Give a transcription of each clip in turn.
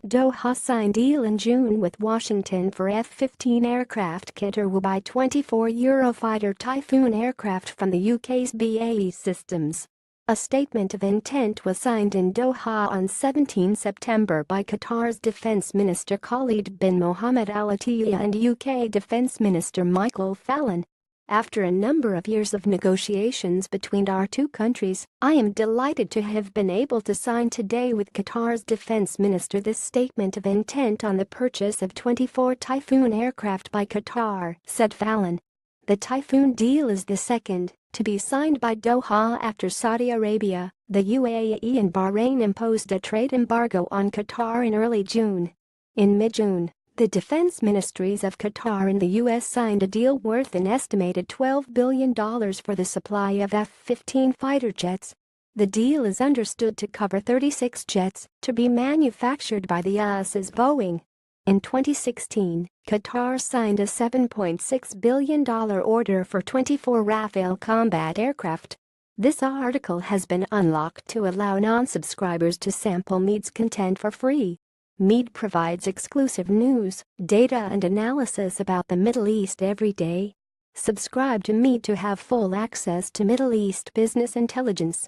Doha signed deal in June with Washington for F-15 aircraft. Qatar will buy 24 Eurofighter Typhoon aircraft from the UK's BAE Systems. A statement of intent was signed in Doha on 17 September by Qatar's Defence Minister Khalid bin Mohammed alAttiyah and UK Defence Minister Michael Fallon. After a number of years of negotiations between our two countries, I am delighted to have been able to sign today with Qatar's Defence Minister this statement of intent on the purchase of 24 Typhoon aircraft by Qatar, said Fallon. The Typhoon deal is the second to be signed by Doha after Saudi Arabia, the UAE and Bahrain imposed a trade embargo on Qatar in early June. In mid-June, the defense ministries of Qatar and the US signed a deal worth an estimated $12 billion for the supply of F-15 fighter jets. The deal is understood to cover 36 jets to be manufactured by the US's Boeing. In 2016, Qatar signed a $7.6 billion order for 24 Rafale combat aircraft. This article has been unlocked to allow non-subscribers to sample mid's content for free. Mid provides exclusive news, data and analysis about the Middle East every day. Subscribe to Mid to have full access to Middle East business intelligence.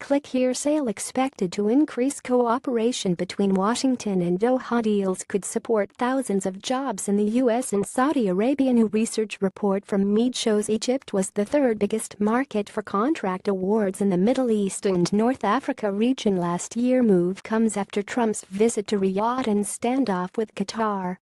Click here. Sale expected to increase cooperation between Washington and Doha. Deals could support thousands of jobs in the US and Saudi Arabia. New research report from Mid shows Egypt was the third biggest market for contract awards in the Middle East and North Africa region last year. Move comes after Trump's visit to Riyadh and standoff with Qatar.